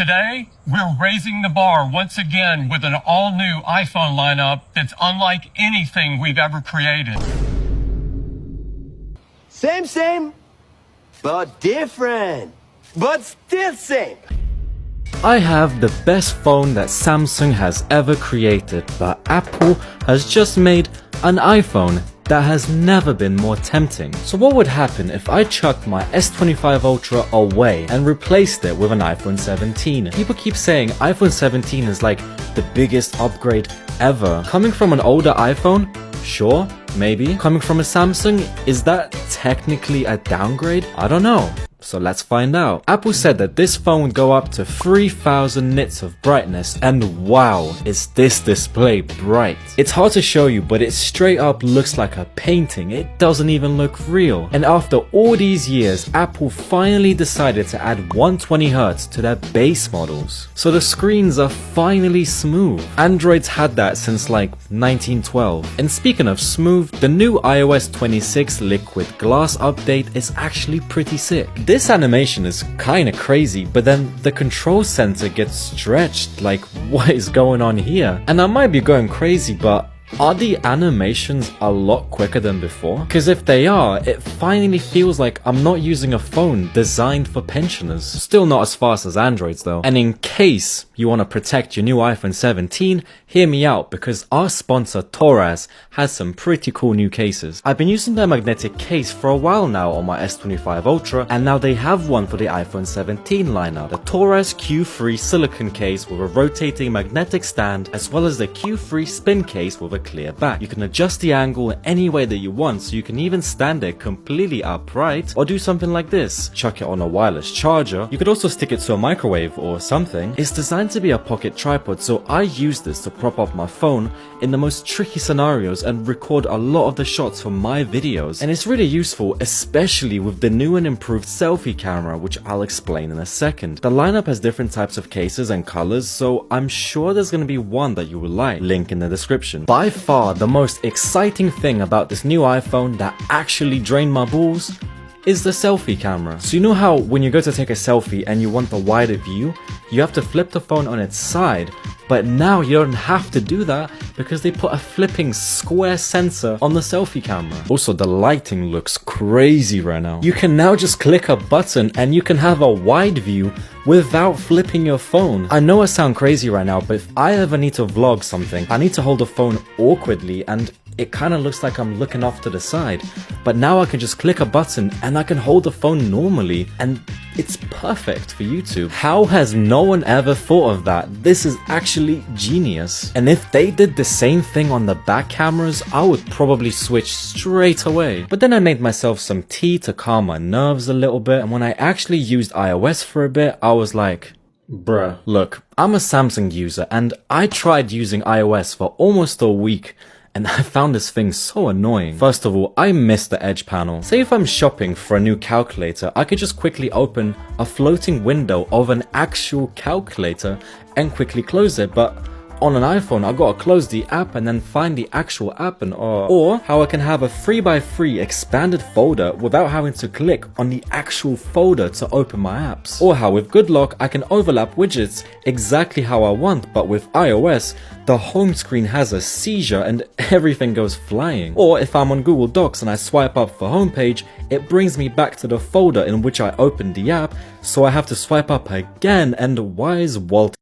Today, we're raising the bar once again with an all-new iPhone lineup that's unlike anything we've ever created. Same, but different, but still same. I have the best phone that Samsung has ever created, but Apple has just made an iPhone that has never been more tempting. So what would happen if I chucked my S25 Ultra away and replaced it with an iPhone 17? People keep saying iPhone 17 is like the biggest upgrade ever. Coming from an older iPhone? Sure, maybe. Coming from a Samsung? Is that technically a downgrade? I don't know. So let's find out. Apple said that this phone would go up to 3000 nits of brightness, and wow, is this display bright. It's hard to show you, but it straight up looks like a painting. It doesn't even look real. And after all these years, Apple finally decided to add 120Hz to their base models. So the screens are finally smooth. Android's had that since like 1912. And speaking of smooth, the new iOS 26 liquid glass update is actually pretty sick. This animation is kinda crazy, but then the control center gets stretched. Like, what is going on here? And I might be going crazy, but are the animations a lot quicker than before? Because if they are, it finally feels like I'm not using a phone designed for pensioners. Still not as fast as Android's though. And in case you want to protect your new iPhone 17, hear me out, because our sponsor Toraz has some pretty cool new cases. I've been using their magnetic case for a while now on my S25 Ultra, and now they have one for the iPhone 17 lineup. The Toraz Q3 silicone case with a rotating magnetic stand, as well as the Q3 spin case with a clear back. You can adjust the angle any way that you want, so you can even stand it completely upright or do something like this. Chuck it on a wireless charger. You could also stick it to a microwave or something. It's designed to be a pocket tripod, so I use this to prop up my phone in the most tricky scenarios and record a lot of the shots for my videos. And it's really useful, especially with the new and improved selfie camera, which I'll explain in a second. The lineup has different types of cases and colors, so I'm sure there's going to be one that you will like. Link in the description. By far the most exciting thing about this new iPhone that actually drained my balls is the selfie camera. So you know how when you go to take a selfie and you want the wider view, you have to flip the phone on its side, but now you don't have to do that because they put a flipping square sensor on the selfie camera. Also, the lighting looks crazy right now. You can now just click a button and you can have a wide view without flipping your phone. I know I sound crazy right now, but if I ever need to vlog something, I need to hold the phone awkwardly and it kind of looks like I'm looking off to the side. But now I can just click a button and I can hold the phone normally, and it's perfect for YouTube. How has no one ever thought of that? This is actually genius. And if they did the same thing on the back cameras, I would probably switch straight away. But then I made myself some tea to calm my nerves a little bit, and when I actually used iOS for a bit, I was like, bruh. Look, I'm a Samsung user and I tried using iOS for almost a week, and I found this thing so annoying. First of all, I miss the edge panel. Say if I'm shopping for a new calculator, I could just quickly open a floating window of an actual calculator and quickly close it, but on an iPhone, I gotta close the app and then find the actual app and or how I can have a 3x3 expanded folder without having to click on the actual folder to open my apps. Or how with good luck, I can overlap widgets exactly how I want, but with iOS, the home screen has a seizure and everything goes flying. Or if I'm on Google Docs and I swipe up for homepage, it brings me back to the folder in which I opened the app, so I have to swipe up again. And why is Walt